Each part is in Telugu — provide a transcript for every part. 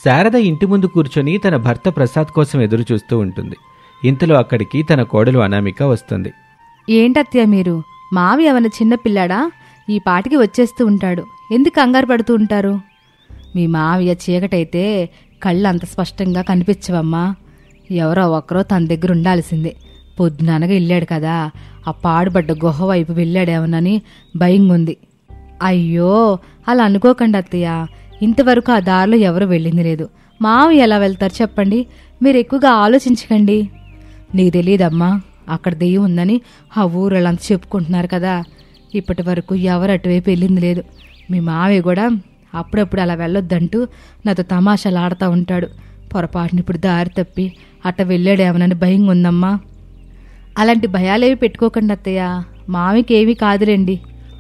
శారద ఇంటి ముందు కూర్చొని తన భర్త ప్రసాద్ కోసం ఎదురు చూస్తూ ఉంటుంది. ఇంతలో అక్కడికి తన కోడలు అనామిక వస్తుంది. ఏంటత్తయ్య మీరు? మావి ఏమన్నా చిన్నపిల్లాడా? ఈ పాటికి వచ్చేస్తూ ఉంటాడు, ఎందుకు కంగారు పడుతూ ఉంటారు? మీ మావయ్య చీకటైతే కళ్ళు అంత స్పష్టంగా కనిపించవమ్మా. ఎవరో ఒకరో తన దగ్గర ఉండాల్సిందే. పొద్దుననగా వెళ్ళాడు కదా, ఆ పాడుబడ్డ గుహ వైపు వెళ్ళాడేమోనని భయంగుంది. అయ్యో, అలా అనుకోకండి అత్తయ్య. ఇంతవరకు ఆ దారిలో ఎవరు వెళ్ళింది లేదు. మావయ్య ఎలా వెళ్తారు చెప్పండి? మీరు ఎక్కువగా ఆలోచించకండి. నీకు తెలియదమ్మా, అక్కడ దెయ్యం ఉందని ఆ ఊరోళ్ళంతా చెప్పుకుంటున్నారు కదా. ఇప్పటి వరకు ఎవరు అటువైపు వెళ్ళింది లేదు. మీ మావయ్య కూడా అప్పుడప్పుడు అలా వెళ్ళొద్దంటూ నాతో తమాషాలు ఆడుతూ ఉంటాడు. పొరపాటుని ఇప్పుడు దారి తప్పి అట్ట వెళ్ళాడేమోనని భయంగా ఉందమ్మా. అలాంటి భయాలేవి పెట్టుకోకండి అత్తయ్య, మావికి ఏమీ కాదులేండి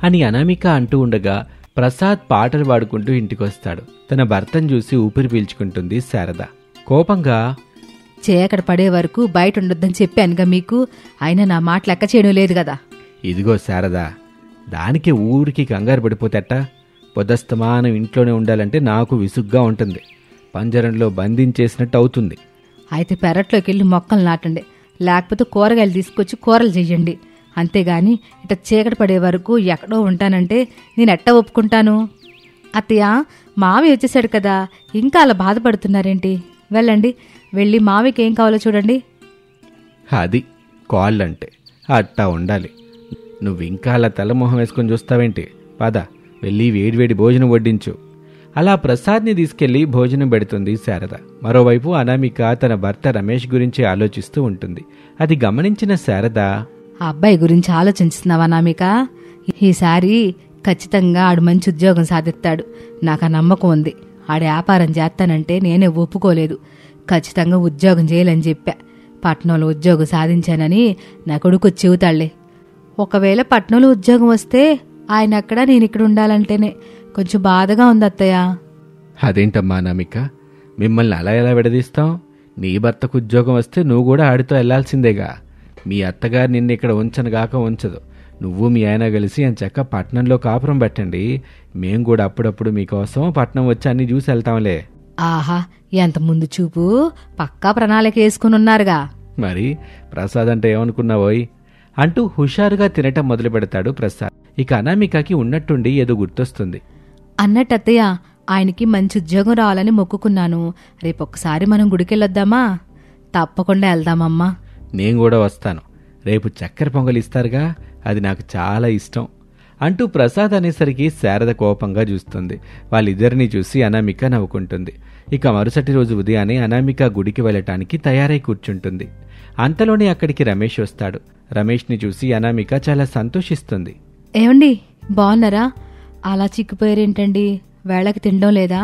అని అనామిక అంటూ ఉండగా ప్రసాద్ పాటలు పాడుకుంటూ ఇంటికొస్తాడు. తన భర్తను చూసి ఊపిరి పీల్చుకుంటుంది శారద. కోపంగా, చీకటి పడే వరకు బయట ఉండొద్దని చెప్పానుగా మీకు, అయినా నా మాట లెక్క చేయడం లేదు కదా. ఇదిగో శారదా, దానికి ఊరికి కంగారు పడిపోతేట. పొదస్తమానం ఇంట్లోనే ఉండాలంటే నాకు విసుగ్గా ఉంటుంది. పంజరంలో బంధించేసినట్టు అవుతుంది. అయితే పెరట్లోకి వెళ్ళి మొక్కలు నాటండి, లేకపోతే కూరగాయలు తీసుకొచ్చి కూరలు చెయ్యండి. అంతేగాని ఇట చీకటి పడే వరకు ఎక్కడో ఉంటానంటే నేను ఎట్టా ఒప్పుకుంటాను? అత్తయ్య, మావి వచ్చేసాడు కదా, ఇంకా అలా బాధపడుతున్నారేంటి? వెళ్ళండి, వెళ్ళి మావికి ఏం కావాలో చూడండి. అది కాళ్ళంటే అట్టా ఉండాలి. నువ్వింకా అలా తెల్లమొహం వేసుకొని చూస్తావేంటి? పద, వెళ్ళి వేడివేడి భోజనం వడ్డించు. అలా ప్రసాద్ని తీసుకెళ్లి భోజనం పెడుతుంది శారద. మరోవైపు అనామిక తన భర్త రమేష్ గురించి ఆలోచిస్తూ ఉంటుంది. అది గమనించిన శారద, ఆ అబ్బాయి గురించి ఆలోచిస్తున్నావా అనామిక? ఈసారి ఖచ్చితంగా ఆడు మంచి ఉద్యోగం సాధిస్తాడు, నాకు ఆ నమ్మకం ఉంది. ఆడు వ్యాపారం చేస్తానంటే నేనే ఒప్పుకోలేదు. ఖచ్చితంగా ఉద్యోగం చేయాలని చెప్పా. పట్నంలో ఉద్యోగం సాధించానని నా కొడుకు చెబుతాళ్లే. ఒకవేళ పట్నంలో ఉద్యోగం వస్తే ఆయన అక్కడ, నేను ఇక్కడ ఉండాలంటేనే కొంచెం బాధగా ఉంది అత్తయ్య. అదేంటమ్మా అనామిక, మిమ్మల్ని అలా ఎలా విడదీస్తాం? నీ భర్తకు ఉద్యోగం వస్తే నువ్వు కూడా ఆడితో వెళ్లాల్సిందేగా. మీ అత్తగారు నిన్ను ఇక్కడ ఉంచనుగాక ఉంచదు. నువ్వు మీ ఆయన కలిసి ఎంచక్క పట్నంలో కాపురం పెట్టండి. మేం కూడా అప్పుడప్పుడు మీకోసం పట్నం వచ్చి అన్ని చూసి వెళ్తాంలే. ఆహా, ఎంత ముందు చూపు! పక్కా ప్రణాళిక వేసుకుని ఉన్నారుగా. మరి ప్రసాద్ అంటే ఏమనుకున్నావోయ్ అంటూ హుషారుగా తినటం మొదలు పెడతాడు ప్రసాద్. ఇక అనామికకి ఉన్నట్టుండి ఏదో గుర్తొస్తుంది. అన్నట్టు అత్తయ్య, ఆయనకి మంచి ఉద్యోగం రావాలని మొక్కుకున్నాను. రేపొక్కసారి మనం గుడికెళ్ళొద్దామా? తప్పకుండా వెళ్దామమ్మా. నేను కూడా వస్తాను. రేపు చక్కెర పొంగలి ఇస్తారుగా, అది నాకు చాలా ఇష్టం అంటూ ప్రసాద్ అనేసరికి శారద కోపంగా చూస్తుంది. వాళ్ళిద్దరినీ చూసి అనామిక నవ్వుకుంటుంది. ఇక మరుసటి రోజు ఉదయాన్నే అనామిక గుడికి వెళ్ళటానికి తయారై కూర్చుంటుంది. అంతలోనే అక్కడికి రమేష్ వస్తాడు. రమేష్ని చూసి అనామిక చాలా సంతోషిస్తుంది. ఏమండి, బాగున్నారా? అలా చిక్కిపోయారేంటండి? వేళకి తినడం లేదా?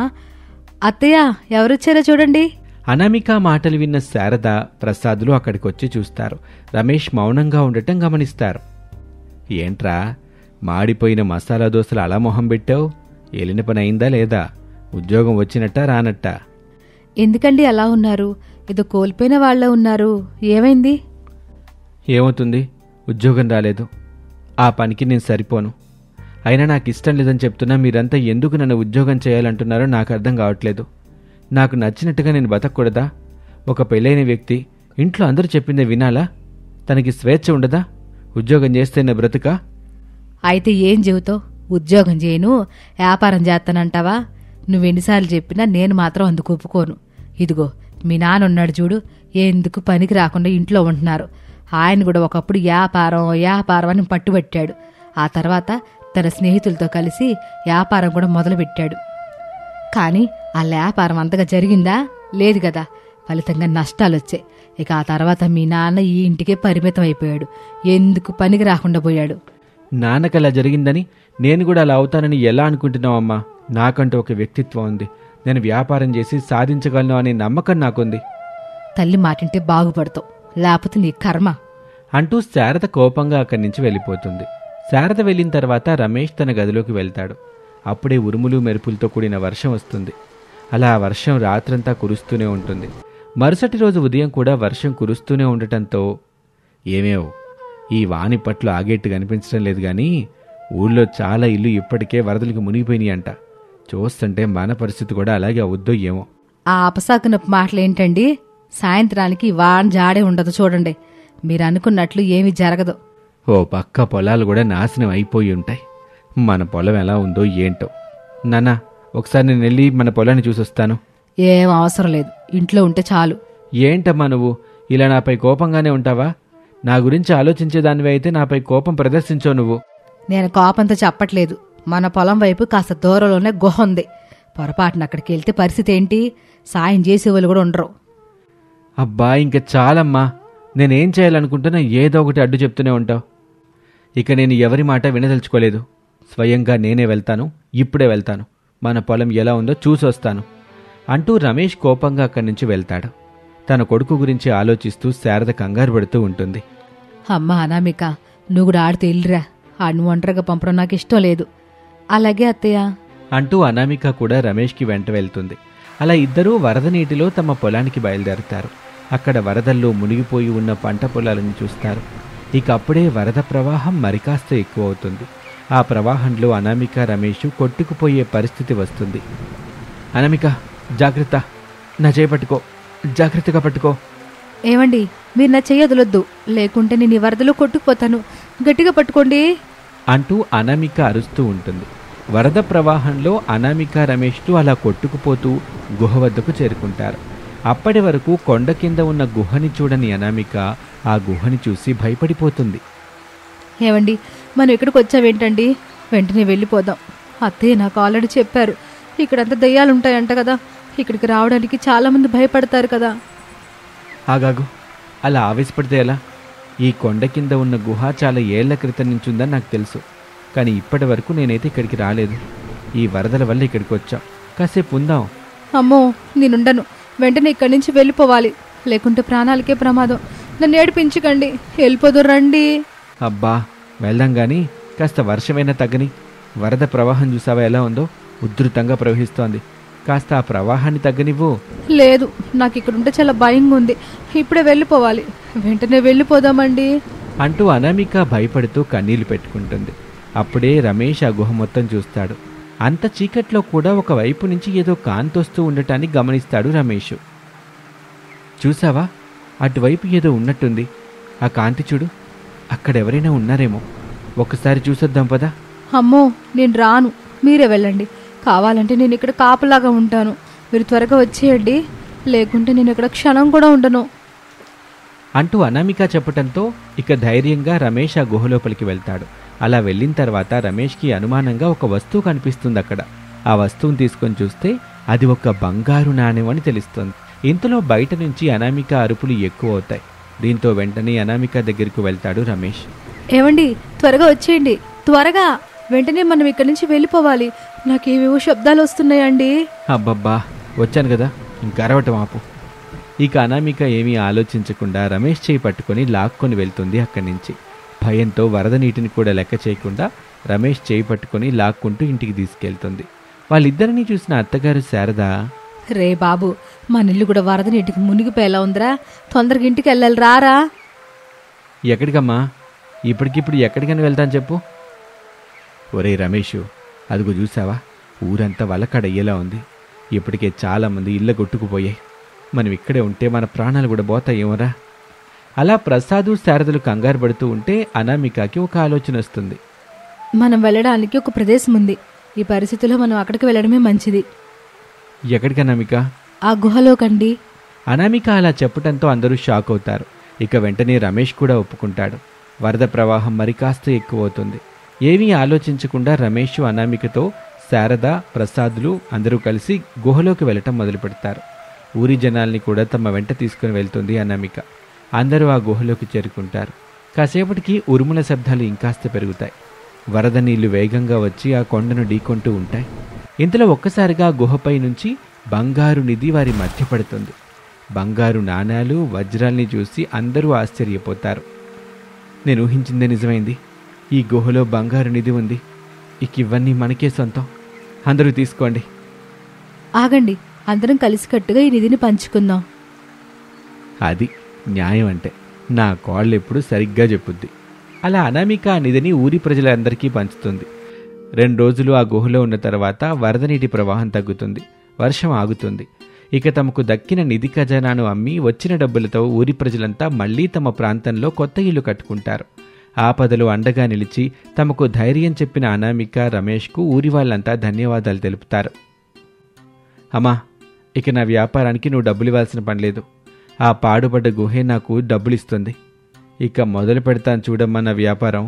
అత్తయ్య, ఎవరొచ్చారో చూడండి. అనామిక మాటలు విన్న శారద, ప్రసాద్లు అక్కడికొచ్చి చూస్తారు. రమేష్ మౌనంగా ఉండటం గమనిస్తారు. ఏంట్రా, మాడిపోయిన మసాలా దోశలు అలా మొహం పెట్టావు? ఏలిన పని అయిందా లేదా? ఉద్యోగం వచ్చినట్టా రానట్టా? ఎందుకండి అలా ఉన్నారు? ఏదో కోల్పోయిన వాళ్ళ ఉన్నారు. ఏమైంది? ఏమవుతుంది? ఉద్యోగం రాలేదు. ఆ పనికి నేను సరిపోను. అయినా నాకు ఇష్టం లేదని చెప్తున్నా. మీరంతా ఎందుకు నన్ను ఉద్యోగం చేయాలంటున్నారో నాకు అర్థం కావట్లేదు. నాకు నచ్చినట్టుగా నేను బతకూడదా? ఒక పెళ్ళైన వ్యక్తి ఇంట్లో అందరూ చెప్పిందే వినాలా? తనకి స్వేచ్ఛ ఉండదా? ఉద్యోగం చేస్తే నా బ్రతుకా? అయితే ఏం చెబుతావు? ఉద్యోగం చేయను, వ్యాపారం చేస్తానంటావా? నువ్వెన్నిసార్లు చెప్పినా నేను మాత్రం అందుకు ఒప్పుకోను. ఇదిగో మీ నాన్న ఉన్నాడు చూడు, ఎందుకు పనికి రాకుండా ఇంట్లో ఉంటున్నారు. ఆయన కూడా ఒకప్పుడు వ్యాపారం అని పట్టుబట్టాడు. ఆ తర్వాత తన స్నేహితులతో కలిసి వ్యాపారం కూడా మొదలుపెట్టాడు. కానీ ఆ వ్యాపారం అంతగా జరిగిందా? లేదు కదా. ఫలితంగా నష్టాలొచ్చాయి. ఇక ఆ తర్వాత మీ నాన్న ఈ ఇంటికే పరిమితం అయిపోయాడు. ఎందుకు పనికి రాకుండా పోయాడు. నాన్నకలా జరిగిందని నేను కూడా అలా అవుతానని ఎలా అనుకుంటున్నావమ్మా? నాకంటూ ఒక వ్యక్తిత్వం ఉంది. నేను వ్యాపారం చేసి సాధించగలను అనే నమ్మకం నాకుంది. తల్లి మాటింటే బాగుపడతావు, లేకపోతే నీ కర్మ అంటూ శారద కోపంగా అక్కడి నుంచి వెళ్ళిపోతుంది. శారద వెళ్ళిన తర్వాత రమేష్ తన గదిలోకి వెళ్తాడు. అప్పుడే ఉరుములు మెరుపులతో కూడిన వర్షం వస్తుంది. అలా వర్షం రాత్రంతా కురుస్తూనే ఉంటుంది. మరుసటి రోజు ఉదయం కూడా వర్షం కురుస్తూనే ఉండటంతో ఏమేవో ఈ వాని పట్లు ఆగేట్టు కనిపించడం లేదు. కానీ ఊళ్ళో చాలా ఇల్లు ఇప్పటికే వరదలకు మునిగిపోయినాయి అంట. చూస్తుంటే మన పరిస్థితి కూడా అలాగే అవుద్దో ఏమో. ఆ అపసాకునపు మాటలేంటండి? సాయంత్రానికి వాన జాడే ఉండదు చూడండి. మీరు అనుకున్నట్లు ఏమీ జరగదు. ఓ పక్క పొలాలు కూడా నాశనం అయిపోయి ఉంటాయి. మన పొలం ఎలా ఉందో ఏంటో. నాన్నా, ఒకసారి నేను వెళ్ళి మన పొలాన్ని చూసొస్తాను. ఏం అవసరం లేదు, ఇంట్లో ఉంటే చాలు. ఏంటమ్మా నువ్వు ఇలా నాపై కోపంగానే ఉంటావా? నా గురించి ఆలోచించేదానివి అయితే నాపై కోపం ప్రదర్శించవు నువ్వు. నేను కోపంతో చెప్పట్లేదు. మన పొలం వైపు కాస్త దూరంలోనే గుహ ఉంది. పొరపాటున అక్కడికి వెళ్తే పరిస్థితి ఏంటి? సాయం చేసేవాళ్ళు కూడా ఉండరు. అబ్బా, ఇంక చాలమ్మా. నేనేం చేయాలనుకుంటున్నా ఏదో ఒకటి అడ్డు చెప్తూనే ఉంటావు. ఇక నేను ఎవరి మాట వినదలుచుకోలేదు. స్వయంగా నేనే వెళ్తాను, ఇప్పుడే వెళ్తాను. మన పొలం ఎలా ఉందో చూసొస్తాను అంటూ రమేష్ కోపంగా అక్కడి నుంచి వెళ్తాడు. తన కొడుకు గురించి ఆలోచిస్తూ శారద కంగారు పడుతూ ఉంటుంది. అమ్మా అనామిక, నువ్వు కూడా ఆడితే వెళ్ళిరా. ఆడిని ఒంటరిగా పంపడం నాకు ఇష్టం లేదు. అలాగే అత్తయ్య అంటూ అనామిక కూడా రమేష్కి వెంట వెళ్తుంది. అలా ఇద్దరూ వరద నీటిలో తమ పొలానికి బయలుదేరుతారు. అక్కడ వరదల్లో మునిగిపోయి ఉన్న పంట పొలాలను చూస్తారు. ఇక అప్పుడే వరద ప్రవాహం మరికాస్త ఎక్కువ అవుతుంది. ఆ ప్రవాహంలో అనామిక రమేష్ కొట్టుకుపోయే పరిస్థితి వస్తుంది. అనామిక, జాగ్రత్త, నా చేపట్టుకో, జాగ్రత్తగా పట్టుకో. ఏమండి, మీరు నా చెయ్యొదలొద్దు, లేకుంటే నేను ఈ వరదలో కొట్టుకుపోతాను. గట్టిగా పట్టుకోండి అంటూ అనామిక అరుస్తూ ఉంటుంది. వరద ప్రవాహంలో అనామిక రమేష్లు అలా కొట్టుకుపోతూ గుహ వద్దకు చేరుకుంటారు. అప్పటి వరకు కొండ కింద ఉన్న గుహని చూడని అనామిక ఆ గుహని చూసి భయపడిపోతుంది. ఏమండి, మనం ఇక్కడికి వచ్చావేంటండి? వెంటనే వెళ్ళిపోదాం. అత్తయ్య నాకు ఆల్రెడీ చెప్పారు, ఇక్కడంతా దయ్యాలుంటాయంట కదా. ఇక్కడికి రావడానికి చాలామంది భయపడతారు కదా. ఆగాగు, అలా ఆవేశపడితే ఎలా? ఈ కొండ కింద ఉన్న గుహ చాలా ఏళ్ల క్రితం నుంచి ఉందని నాకు తెలుసు. కానీ ఇప్పటి వరకు నేనైతే ఇక్కడికి రాలేదు. ఈ వరదల వల్ల ఇక్కడికి వచ్చాం. కాసేపు ఉందాం. అమ్మో, నేనుండను. వెంటనే ఇక్కడి నుంచి వెళ్ళిపోవాలి, లేకుంటే ప్రాణాలకే ప్రమాదం. నన్ను ఏడిపించకండి, వెళ్ళిపోదు రండి. అబ్బా, వెళ్దాం గాని కాస్త వర్షమైనా తగ్గని. వరద ప్రవాహం చూసావా ఎలా ఉందో? ఉధృతంగా ప్రవహిస్తోంది. కాస్త ఆ ప్రవాహాన్ని తగ్గనివ్వు. లేదు, నాకు ఇక్కడుంటే చాలా భయంగా ఉంది. ఇప్పుడే వెళ్ళిపోవాలి, వెంటనే వెళ్ళిపోదామండి అంటూ అనామిక భయపడుతూ కన్నీళ్లు పెట్టుకుంటుంది. అప్పుడే రమేష్ ఆ గుహ మొత్తం చూస్తాడు. అంత చీకట్లో కూడా ఒకవైపు నుంచి ఏదో కాంతొస్తూ ఉండటాన్ని గమనిస్తాడు రమేష్. చూసావా, అటువైపు ఏదో ఉన్నట్టుంది. ఆ కాంతి చూడు, అక్కడెవరైనా ఉన్నారేమో. ఒకసారి చూసొద్దాం పదా. అమ్మో, నేను రాను, మీరే వెళ్ళండి. కావాలంటే నేను ఇక్కడ కాపలాగా ఉంటాను. మీరు త్వరగా వచ్చేయండి, లేకుంటే నేను ఇక్కడ క్షణం కూడా ఉండను అంటూ అనామిక చెప్పటంతో ఇక ధైర్యంగా రమేష్ ఆ గుహలోపలికి వెళ్తాడు. అలా వెళ్ళిన తర్వాత రమేష్కి అనుమానంగా ఒక వస్తువు కనిపిస్తుంది అక్కడ. ఆ వస్తువుని తీసుకొని చూస్తే అది ఒక బంగారు నాణెం అని తెలుస్తుంది. ఇంతలో బయట నుంచి అనామిక అరుపులు ఎక్కువ అవుతాయి. దీంతో వెంటనే అనామిక దగ్గరకు వెళ్తాడు రమేష్. ఏమండి, త్వరగా వచ్చేయండి, త్వరగా. వెంటనే మనం ఇక్కడి నుంచి వెళ్ళిపోవాలి. నాకేవేవో శబ్దాలు వస్తున్నాయండి. అబ్బబ్బా, వచ్చాను కదా, ఇంకా అరవటం ఆపు. ఇక అనామిక ఏమీ ఆలోచించకుండా రమేష్ చేయి పట్టుకొని లాక్కొని వెళ్తుంది అక్కడి నుంచి. భయంతో వరద నీటిని కూడా లెక్క చేయకుండా రమేష్ చేయి పట్టుకొని లాక్కుంటూ ఇంటికి తీసుకెళ్తుంది. వాళ్ళిద్దరినీ చూసిన అత్తగారు శారద, రే బాబు, మన ఇల్లు కూడా వరద నీటికి మునిగిపోయేలా ఉందిరా. తొందరగా ఇంటికి వెళ్ళాలి, రారా. ఎక్కడికమ్మా? ఇప్పటికిప్పుడు ఎక్కడికని వెళ్తాను చెప్పు. ఒరే రమేషు, అదిగో చూసావా, ఊరంతా వలకడయ్యేలా ఉంది. ఇప్పటికే చాలామంది ఇళ్ళ కొట్టుకుపోయాయి. మనం ఇక్కడే ఉంటే మన ప్రాణాలు కూడా పోతాయేమోరా. అలా ప్రసాదు శారదలు కంగారు పడుతూ ఉంటే అనామికకి ఒక ఆలోచన వస్తుంది. మనం వెళ్ళడానికి ఒక ప్రదేశం ఉంది. ఈ పరిస్థితిలో మనం అక్కడికి వెళ్ళడమే మంచిది. ఎక్కడికి అనామిక? ఆ గుహలోకండి. అనామిక అలా చెప్పటంతో అందరూ షాక్ అవుతారు. ఇక వెంటనే రమేష్ కూడా ఒప్పుకుంటాడు. వరద ప్రవాహం మరి కాస్త ఎక్కువ అవుతుంది. ఏమీ ఆలోచించకుండా రమేష్ అనామికతో శారద, ప్రసాదులు అందరూ కలిసి గుహలోకి వెళ్ళటం మొదలు పెడతారు. ఊరి జనాల్ని కూడా తమ వెంట తీసుకుని వెళ్తుంది అనామిక. అందరూ ఆ గుహలోకి చేరుకుంటారు. కాసేపటికి ఉరుముల శబ్దాలు ఇంకాస్త పెరుగుతాయి. వరద నీళ్లు వేగంగా వచ్చి ఆ కొండను ఢీకొంటూ ఉంటాయి. ఇంతలో ఒక్కసారిగా గుహపై నుంచి బంగారు నిధి వారి మధ్య పడుతుంది. బంగారు నాణాలు, వజ్రాల్ని చూసి అందరూ ఆశ్చర్యపోతారు. నేను ఊహించిందే నిజమైంది. ఈ గుహలో బంగారు నిధి ఉంది. ఇక ఇవన్నీ మనకే సొంతం. అందరూ తీసుకోండి. ఆగండి, అందరం కలిసికట్టుగా ఈ నిధిని పంచుకుందాం. అది న్యాయం అంటే. నా కోళ్ళు ఎప్పుడు సరిగ్గా చెప్పుద్ది. అలా అనామిక ఆ నిధిని ఊరి ప్రజలందరికీ పంచుతుంది. 2 రోజులు ఆ గుహలో ఉన్న తర్వాత వరద నీటి ప్రవాహం తగ్గుతుంది. వర్షం ఆగుతుంది. ఇక తమకు దక్కిన నిధి ఖజానాను అమ్మి వచ్చిన డబ్బులతో ఊరి ప్రజలంతా మళ్లీ తమ ప్రాంతంలో కొత్త ఇల్లు కట్టుకుంటారు. ఆపదలు అండగా నిలిచి తమకు ధైర్యం చెప్పిన అనామిక, రమేష్కు ఊరి వాళ్ళంతా ధన్యవాదాలు తెలుపుతారు. అమ్మా, ఇక నా వ్యాపారానికి నువ్వు డబ్బులు ఇవ్వాల్సిన పనిలేదు. ఆ పాడుపడ్డ గుహే నాకు డబ్బులిస్తుంది. ఇక మొదలు పెడతాను చూడమ్మా నా వ్యాపారం.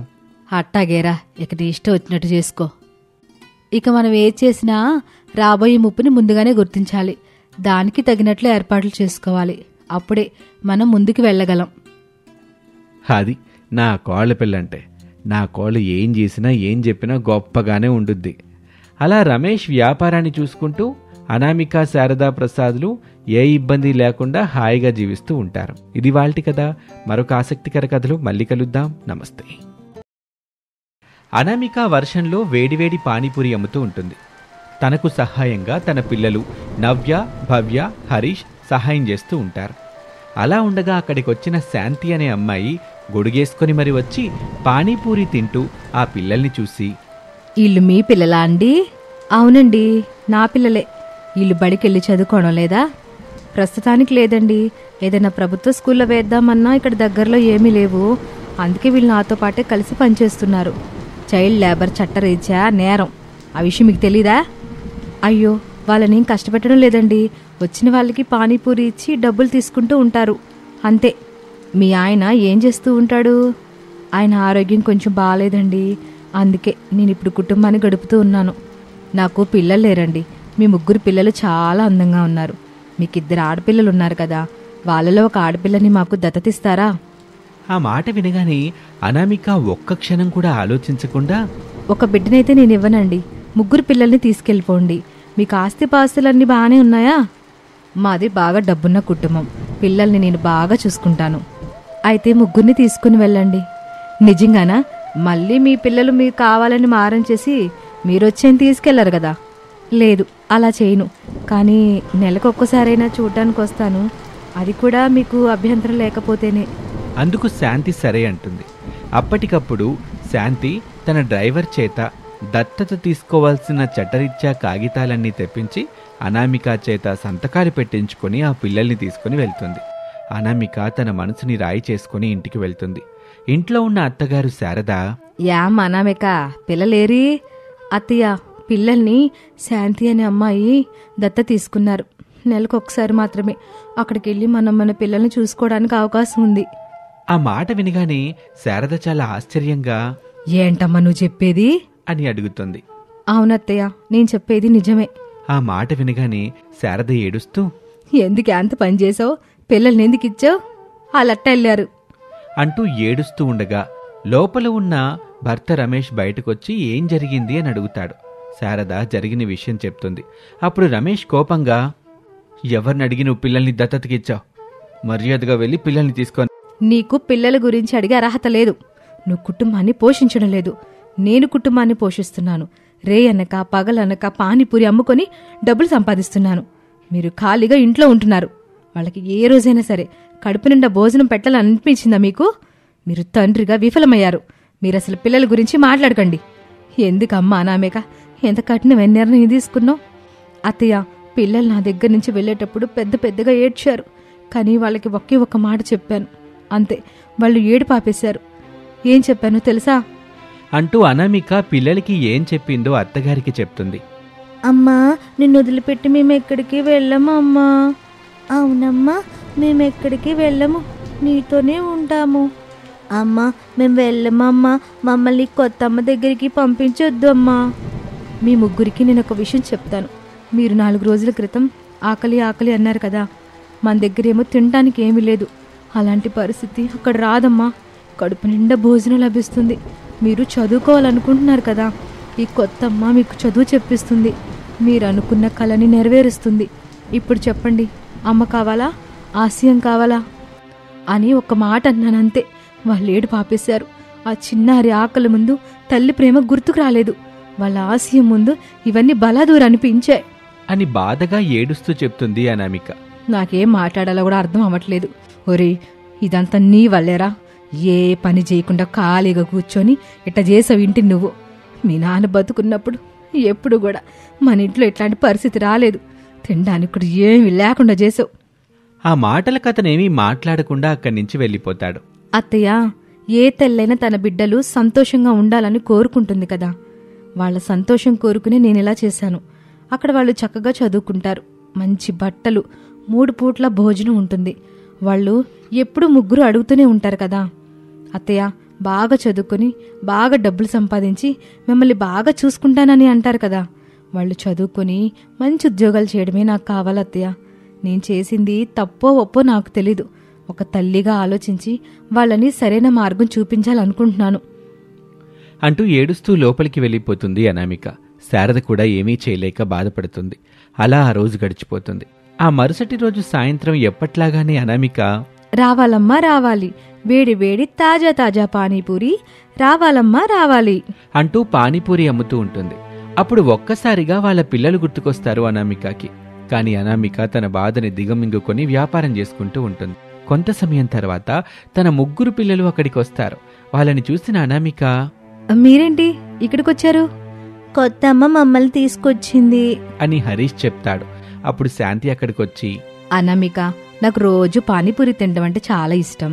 అట్టాగేరా, ఇక నీ ఇష్టం వచ్చినట్టు చేసుకో. ఇక మనం ఏది చేసినా రాబోయే ముప్పుని ముందుగానే గుర్తించాలి. దానికి తగినట్లు ఏర్పాట్లు చేసుకోవాలి. అప్పుడే మనం ముందుకు వెళ్ళగలం. అది నా కోళ్ళ పిల్లంటే. నా కోళ్ళు ఏం చేసినా ఏం చెప్పినా గొప్పగానే ఉండుద్ది. అలా రమేష్ వ్యాపారాన్ని చూసుకుంటూ అనామిక, శారదా ప్రసాద్లు ఏ ఇబ్బంది లేకుండా హాయిగా జీవిస్తూ ఉంటారు. ఇది వాల్టి కథ. మరొక ఆసక్తికర కథలో మళ్ళీ కలుద్దాం. నమస్తే. అనామిక వర్షంలో వేడివేడి పానీపూరి అమ్ముతూ ఉంటుంది. తనకు సహాయంగా తన పిల్లలు నవ్య, భవ్య, హరీష్ సహాయం చేస్తూ ఉంటారు. అలా ఉండగా అక్కడికొచ్చిన శాంతి అనే అమ్మాయి గొడుగేసుకొని మరి వచ్చి పానీపూరి తింటూ ఆ పిల్లల్ని చూసి, వీళ్ళు మీ పిల్లలా అండి? అవునండి, నా పిల్లలే. వీళ్ళు బడికెళ్ళి చదువుకోవడం లేదా? ప్రస్తుతానికి లేదండి. ఏదైనా ప్రభుత్వ స్కూల్లో వేద్దామన్నా ఇక్కడ దగ్గరలో ఏమీ లేవు. అందుకే వీళ్ళు నాతో పాటే కలిసి పనిచేస్తున్నారు. చైల్డ్ లేబర్ చట్టరీత్యా నేరం. ఆ విషయం మీకు తెలీదా? అయ్యో, వాళ్ళని కష్టపెట్టడం లేదండి. వచ్చిన వాళ్ళకి పానీపూరి ఇచ్చి డబ్బులు తీసుకుంటూ ఉంటారు, అంతే. మీ ఆయన ఏం చేస్తూ ఉంటాడు? ఆయన ఆరోగ్యం కొంచెం బాగాలేదండి. అందుకే నేను ఇప్పుడు కుటుంబాన్ని గడుపుతూ ఉన్నాను. నాకు పిల్లలు లేరండి. మీ 3 పిల్లలు చాలా అందంగా ఉన్నారు. మీకు 2 ఆడపిల్లలు ఉన్నారు కదా, వాళ్ళలో ఒక ఆడపిల్లని మాకు దత్తతిస్తారా? ఆ మాట వినగానే అనామిక ఒక్క క్షణం కూడా ఆలోచించకుండా, ఒక బిడ్డనైతే నేను ఇవ్వనండి. 3 పిల్లల్ని తీసుకెళ్ళిపోండి. మీకు ఆస్తిపాస్తులన్నీ బాగానే ఉన్నాయా? మాది బాగా డబ్బున్న కుటుంబం. పిల్లల్ని నేను బాగా చూసుకుంటాను. అయితే 3 తీసుకుని వెళ్ళండి. నిజంగానా? మళ్ళీ మీ పిల్లలు మీకు కావాలని మారం చేసి మీరొచ్చేం తీసుకెళ్లరు కదా? లేదు, అలా చేయను. కానీ నెలకొక్కసారైనా చూడటానికి వస్తాను. అది కూడా మీకు అభ్యంతరం లేకపోతేనే. అందుకు శాంతి సరే అంటుంది. అప్పటికప్పుడు శాంతి తన డ్రైవర్ చేత దత్తత తీసుకోవాల్సిన చట్టరీత్యా కాగితాలన్నీ తెప్పించి అనామిక చేత సంతకాలు పెట్టించుకొని ఆ పిల్లల్ని తీసుకుని వెళ్తుంది. అనామిక తన మనసుని రాయి చేసుకుని ఇంటికి వెళ్తుంది. ఇంట్లో ఉన్న అత్తగారు శారద, యామ్ అనామిక, పిల్లలేరి? అత్తయ్య, పిల్లల్ని శాంతి అనే అమ్మాయి దత్త తీసుకున్నారు. నెలకొకసారి మాత్రమే అక్కడికి వెళ్ళి మనం మన పిల్లల్ని చూసుకోవడానికి అవకాశం ఉంది. ఆ మాట వినగానే శారద చాలా ఆశ్చర్యంగా, ఏంటమ్మా నువ్వు చెప్పేది అని అడుగుతుంది. అవునత్తయ్య, నేను చెప్పేది నిజమే. ఆ మాట వినగానే శారద ఏడుస్తూ, ఎందుకు అంత పని చేసావు? పిల్లల్ని ఎందుకు ఇచ్చావు? వాళ్ళట్ట వెళ్ళారు అంటూ ఏడుస్తూ ఉండగా లోపల ఉన్న భర్త రమేష్ బయటకొచ్చి ఏం జరిగింది అని అడుగుతాడు. శారద జరిగిన విషయం చెప్తుంది. అప్పుడు రమేష్ కోపంగా, ఎవరిని అడిగి నువ్వు పిల్లల్ని దత్తతకిచ్చావు? మర్యాదగా వెళ్ళి పిల్లల్ని తీసుకొని. నీకు పిల్లల గురించి అడిగే అర్హత లేదు. నువ్వు కుటుంబాన్ని పోషించడం లేదు. నేను కుటుంబాన్ని పోషిస్తున్నాను. రే అనక పగలనక పానీపూరి అమ్ముకొని డబ్బులు సంపాదిస్తున్నాను. మీరు ఖాళీగా ఇంట్లో ఉంటున్నారు. వాళ్ళకి ఏ రోజైనా సరే కడుపు నిండా భోజనం పెట్టాలనిపించిందా మీకు? మీరు తండ్రిగా విఫలమయ్యారు. మీరసలు పిల్లల గురించి మాట్లాడకండి. ఎందుకమ్మా అనామిక ఎంత కఠినమైన నిర్ణయం తీసుకున్నావు? అత్తయ్య, పిల్లలు నా దగ్గర నుంచి వెళ్ళేటప్పుడు పెద్దగా ఏడ్చారు. కానీ వాళ్ళకి ఒకే ఒక్క మాట చెప్పాను, అంతే. వాళ్ళు ఏడుపు ఆపేశారు. ఏం చెప్పానో తెలుసా? అంటూ అనామిక పిల్లలకి ఏం చెప్పిందో అత్తగారికి చెప్తుంది. అమ్మా, నిన్ను వదిలిపెట్టి మేమెక్కడికి వెళ్ళము అమ్మా. అవునమ్మా, మేమెక్కడికి వెళ్ళము, నీతోనే ఉంటాము. అమ్మా, మేము వెళ్ళమమ్మా. మమ్మల్ని కొత్తమ్మ దగ్గరికి పంపించొద్దు అమ్మా. మీ 3కి నేను ఒక విషయం చెప్తాను. మీరు 4 రోజుల క్రితం ఆకలి అన్నారు కదా. మన దగ్గరేమో తినడానికి ఏమీ లేదు. అలాంటి పరిస్థితి అక్కడ రాదమ్మా. కడుపు నిండా భోజనం లభిస్తుంది. మీరు చదువుకోవాలనుకుంటున్నారు కదా, ఈ కొత్తమ్మ మీకు చదువు చెప్పిస్తుంది. మీరు అనుకున్న కళని నెరవేరుస్తుంది. ఇప్పుడు చెప్పండి, అమ్మ కావాలా, ఆశయం కావాలా అని ఒక మాట అన్నానంతే. వాళ్ళు ఏడుపు ఆపేశారు. ఆ చిన్నారి ఆకలి ముందు తల్లి ప్రేమ గుర్తుకు రాలేదు. వాళ్ళ ఆశయం ముందు ఇవన్నీ బలాదూరు అనిపించాయి అని బాధగా ఏడుస్తూ చెప్తుంది అనామిక. నాకేం మాట్లాడాలో కూడా అర్థం అవ్వట్లేదు. ఒరే, ఇదంతా నీ వల్లేరా? ఏ పని చేయకుండా ఖాళీగా కూర్చొని ఇట్ట చేసావు ఇంటిని నువ్వు. మీ నాన్న బతుకున్నప్పుడు ఎప్పుడు కూడా మన ఇంట్లో ఇట్లాంటి పరిస్థితి రాలేదు. తినడానికి కూడా ఏమీ లేకుండా చేసావు. ఆ మాటలకు అతనేమీ మాట్లాడకుండా అక్కడి నుంచి వెళ్ళిపోతాడు. అత్తయ్య, ఏ తల్లైనా తన బిడ్డలు సంతోషంగా ఉండాలని కోరుకుంటుంది కదా. వాళ్ళ సంతోషం కోరుకుని నేనిలా చేశాను. అక్కడ వాళ్ళు చక్కగా చదువుకుంటారు, మంచి బట్టలు, 3 పూట్ల భోజనం ఉంటుంది. వాళ్ళు ఎప్పుడూ ముగ్గురు అడుగుతూనే ఉంటారు కదా. అత్తయ్య, బాగా చదువుకుని బాగా డబ్బులు సంపాదించి మిమ్మల్ని బాగా చూసుకుంటానని అంటారు కదా. వాళ్ళు చదువుకొని మంచి ఉద్యోగాలు చేయడమే నాకు కావాలి అత్తయ్య. నేను చేసింది తప్పో ఒప్పో నాకు తెలీదు. ఒక తల్లిగా ఆలోచించి వాళ్ళని సరైన మార్గం చూపించాలనుకుంటున్నాను అంటూ ఏడుస్తూ లోపలికి వెళ్ళిపోతుంది అనామిక. శారద కూడా ఏమీ చేయలేక బాధపడుతుంది. అలా ఆ రోజు గడిచిపోతుంది. ఆ మరుసటి రోజు సాయంత్రం ఎప్పట్లాగానే అనామిక, రావాలమ్మా రావాలి, వేడి వేడి తాజా తాజా పానీపూరి రావాలమ్మా రావాలి అంటూ పానీపూరి అమ్ముతూ ఉంటుంది. అప్పుడు ఒక్కసారిగా వాళ్ళ పిల్లలు గుర్తుకొస్తారు అనామికకి. కాని అనామిక తన బాధని దిగమింగుకొని వ్యాపారం చేసుకుంటూ ఉంటుంది. కొంత సమయం తర్వాత తన 3 పిల్లలు అక్కడికి వస్తారు. వాళ్ళని చూసిన అనామిక, మీరేంటి ఇక్కడికొచ్చారు? కొత్త అమ్మ మమ్మల్ని తీసుకొచ్చింది అని హరీష్ చెప్తాడు. అప్పుడు శాంతి అక్కడికొచ్చి, అనామిక, నాకు రోజు పానీపూరి తినడం అంటే చాలా ఇష్టం.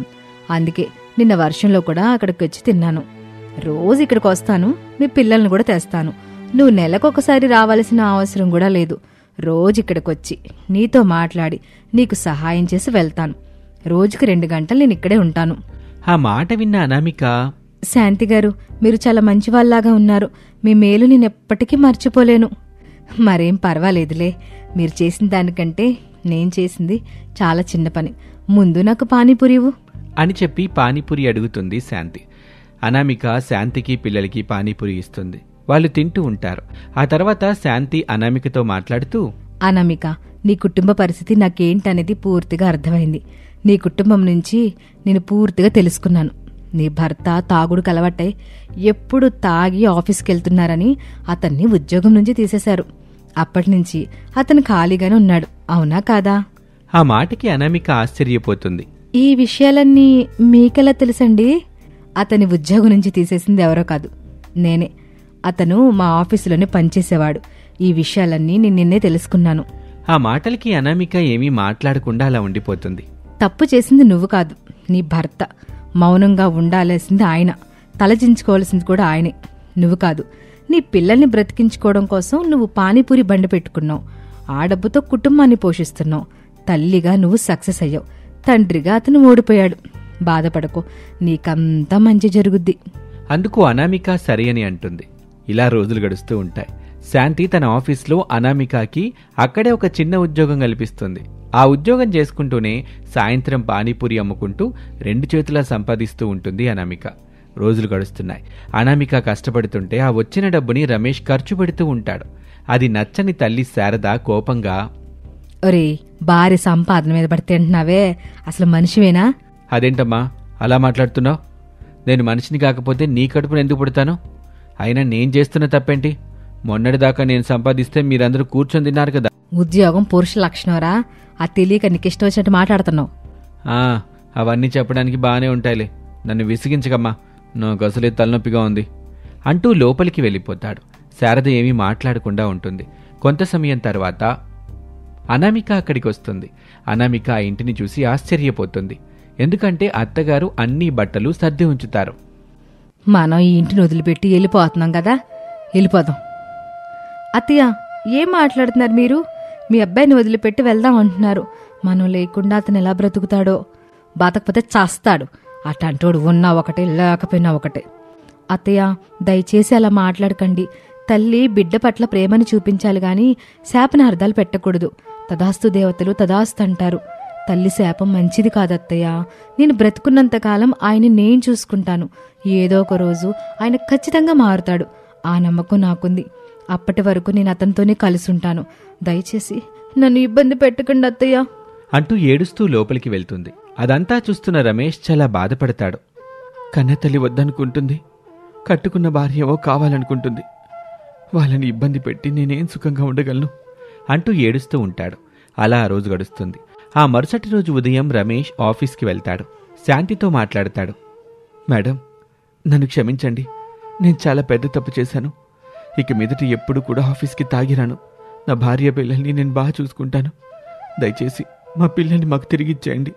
అందుకే నిన్న వర్షంలో కూడా అక్కడికి వచ్చి తిన్నాను. రోజు ఇక్కడికి వస్తాను, మీ పిల్లల్ని కూడా తెస్తాను. నువ్వు నెలకొకసారి రావాల్సిన అవసరం కూడా లేదు. రోజు ఇక్కడికొచ్చి నీతో మాట్లాడి నీకు సహాయం చేసి వెళ్తాను. రోజుకి 2 గంటలు నేను ఇక్కడే ఉంటాను. ఆ మాట విన్న అనామిక, శాంతి గారు, మీరు చాలా మంచివాళ్లాగా ఉన్నారు. మీ మేలు నేనెప్పటికీ మర్చిపోలేను. మరేం పర్వాలేదులే. మీరు చేసిన దానికంటే నేను చేసింది చాలా చిన్న పని. ముందు నాకు పానీపూరివు అని చెప్పి పానీపూరి అడుగుతుంది శాంతి. అనామిక శాంతికి పిల్లలకి పానీపూరి ఇస్తుంది. వాళ్ళు తింటూ ఉంటారు. ఆ తర్వాత శాంతి అనామికతో మాట్లాడుతూ, అనామిక, నీ కుటుంబ పరిస్థితి నాకేంటనేది పూర్తిగా అర్థమైంది. నీ కుటుంబం నుంచి నేను పూర్తిగా తెలుసుకున్నాను. నీ భర్త తాగుడుకు అలవాటై ఎప్పుడు తాగి ఆఫీస్కి వెళ్తున్నారని అతన్ని ఉద్యోగం నుంచి తీసేశారు. అప్పటినుంచి అతను ఖాళీగానే ఉన్నాడు, అవునా కాదా? ఆ మాటకి అనామిక ఆశ్చర్యపోతుంది. ఈ విషయాలన్నీ మీకెలా తెలుసండి? అతని ఉద్యోగం నుంచి తీసేసింది ఎవరో కాదు, నేనే. అతను మా ఆఫీసులోనే పనిచేసేవాడు. ఈ విషయాలన్నీ నేను నిన్నే తెలుసుకున్నాను. ఆ మాటలకి అనామిక ఏమీ మాట్లాడకుండా అలా ఉండిపోతుంది. తప్పు చేసింది నువ్వు కాదు, నీ భర్త. మౌనంగా ఉండాల్సింది ఆయన, తలచించుకోవాల్సింది కూడా ఆయనే, నువ్వు కాదు. నీ పిల్లల్ని బ్రతికించుకోవడం కోసం నువ్వు పానీపూరి బండి పెట్టుకున్నావు. ఆ డబ్బుతో కుటుంబాన్ని పోషిస్తున్నావు. తల్లిగా నువ్వు సక్సెస్ అయ్యావు. తండ్రిగా అతను ఓడిపోయాడు. బాధపడకో, నీకంతా మంచి జరుగుద్ది. అందుకు అనామిక సరి అని అంటుంది. ఇలా రోజులు గడుస్తూ ఉంటాయి. శాంతి తన ఆఫీస్లో అనామికకి అక్కడే ఒక చిన్న ఉద్యోగం కల్పిస్తుంది. ఆ ఉద్యోగం చేసుకుంటూనే సాయంత్రం పానీపూరి అమ్ముకుంటూ 2 చేతులా సంపాదిస్తూ ఉంటుంది అనామిక. రోజులు గడుస్తున్నాయి. అనామిక కష్టపడుతుంటే ఆ వచ్చిన డబ్బుని రమేష్ ఖర్చు పెడుతూ ఉంటాడు. అది నచ్చని తల్లి శారద కోపంగా, ఒరే, భార్య సంపాదన మీద పడి తింటున్నావే, అసలు మనిషివేనా? అదేంటమ్మా అలా మాట్లాడుతున్నావు? నేను మనిషిని కాకపోతే నీ కడుపును ఎందుకు పుడతాను? అయినా నేను చేస్తున్న తప్పేంటి? మొన్నటిదాకా నేను సంపాదిస్తే మీరందరూ కూర్చొని తిన్నారు కదా. ఉద్యోగం పురుష లక్షణంరా, అది తెలియక నీకు ఇష్టం వచ్చినట్టు మాట్లాడుతున్నావు. అవన్నీ చెప్పడానికి బాగానే ఉంటాయిలే, నన్ను విసిగించకమ్మా, నాకు అసలే తలనొప్పిగా ఉంది అంటూ లోపలికి వెళ్ళిపోతాడు. శారద ఏమీ మాట్లాడకుండా ఉంటుంది. కొంత సమయం తర్వాత అనామిక అక్కడికి వస్తుంది. అనామిక ఆ ఇంటిని చూసి ఆశ్చర్యపోతుంది. ఎందుకంటే అత్తగారు అన్ని బట్టలు సర్ది ఉంచుతారు. మనం ఈ ఇంటిని వదిలిపెట్టి వెళ్ళిపోతున్నాం కదా, వెళ్ళిపోదాం. అత్తయ్య, ఏం మాట్లాడుతున్నారు మీరు? మీ అబ్బాయిని వదిలిపెట్టి వెళ్దాం అంటున్నారు. మనం లేకుండా అతను ఎలా బ్రతుకుతాడో? బతకపోతే చేస్తాడు. అటంటోడు ఉన్నా ఒకటే, లేకపోయినా ఒకటే. అత్తయ్య, దయచేసి అలా మాట్లాడకండి. తల్లి బిడ్డ పట్ల ప్రేమని చూపించాలి గాని శాపనార్థాలు పెట్టకూడదు. తదాస్తు దేవతలు తదాస్తు అంటారు. తల్లి శాపం మంచిది కాదత్తయ్య. నేను బ్రతుకున్నంతకాలం ఆయన్ని నేను చూసుకుంటాను. ఏదో ఒక రోజు ఆయన ఖచ్చితంగా మారుతాడు. ఆ నమ్మకం నాకుంది. అప్పటి వరకు నేను అతనితోనే కలిసి ఉంటాను. దయచేసి నన్ను ఇబ్బంది పెట్టకండి అత్తయ్య అంటూ ఏడుస్తూ లోపలికి వెళ్తుంది. అదంతా చూస్తున్న రమేష్ చాలా బాధపడతాడు. కన్నతల్లి వద్దనుకుంటుంది, కట్టుకున్న భార్యవో కావాలనుకుంటుంది. వాళ్ళని ఇబ్బంది పెట్టి నేనేం సుఖంగా ఉండగలను అంటూ ఏడుస్తూ ఉంటాడు. అలా ఆ రోజు గడుస్తుంది. ఆ మరుసటి రోజు ఉదయం రమేష్ ఆఫీస్కి వెళ్తాడు. శాంతితో మాట్లాడతాడు. మేడం, నన్ను క్షమించండి. నేను చాలా పెద్ద తప్పు చేశాను. ఇక మీదట ఎప్పుడు కూడా ఆఫీస్కి తాగిరాను. నా భార్య పిల్లల్ని నేను బాగా చూసుకుంటాను. దయచేసి మా పిల్లల్ని మాకు తిరిగి ఇచ్చేయండి.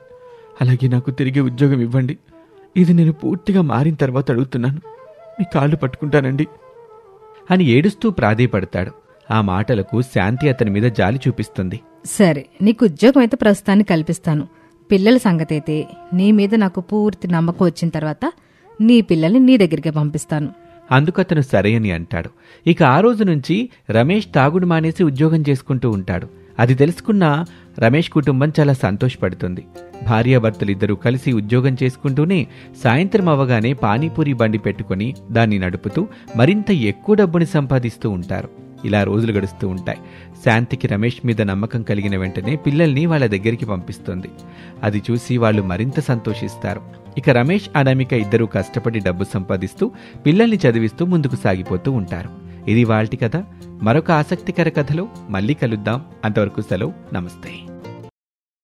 అలాగే నాకు తిరిగి ఉద్యోగం ఇవ్వండి. ఇది నేను పూర్తిగా మారిన తర్వాత అడుగుతున్నాను. మీ కాళ్ళు పట్టుకుంటానండి అని ఏడుస్తూ ప్రాధేయపడతాడు. ఆ మాటలకు శాంతి అతని మీద జాలి చూపిస్తుంది. సరే, నీకు ఉద్యోగం అయితే ప్రస్తుతానికి కల్పిస్తాను. పిల్లల సంగతి అయితే నీ మీద నాకు పూర్తి నమ్మకం వచ్చిన తర్వాత నీ పిల్లల్ని నీ దగ్గరికి పంపిస్తాను. అందుకతను సరే అని అంటాడు. ఇక ఆ రోజు నుంచి రమేష్ తాగుడు మానేసి ఉద్యోగం చేసుకుంటూ ఉంటాడు. అది తెలుసుకున్న రమేష్ కుటుంబం చాలా సంతోషపడుతుంది. భార్యాభర్తలిద్దరూ కలిసి ఉద్యోగం చేసుకుంటూనే సాయంత్రం అవ్వగానే పానీపూరి బండి పెట్టుకుని దాన్ని నడుపుతూ మరింత ఎక్కువ డబ్బుని సంపాదిస్తూ ఉంటారు. ఇలా రోజులు గడుస్తూ ఉంటాయి. శాంతికి రమేష్ మీద నమ్మకం కలిగిన వెంటనే పిల్లల్ని వాళ్ళ దగ్గరికి పంపిస్తుంది. అది చూసి వాళ్ళు మరింత సంతోషిస్తారు. ఇక రమేష్ అనామిక ఇద్దరూ కష్టపడి డబ్బు సంపాదిస్తూ పిల్లల్ని చదివిస్తూ ముందుకు సాగిపోతూ ఉంటారు. ఇది వాల్టి కథ. మరొక ఆసక్తికర కథలో మళ్ళీ కలుద్దాం. అంతవరకు సెలవు. నమస్తే.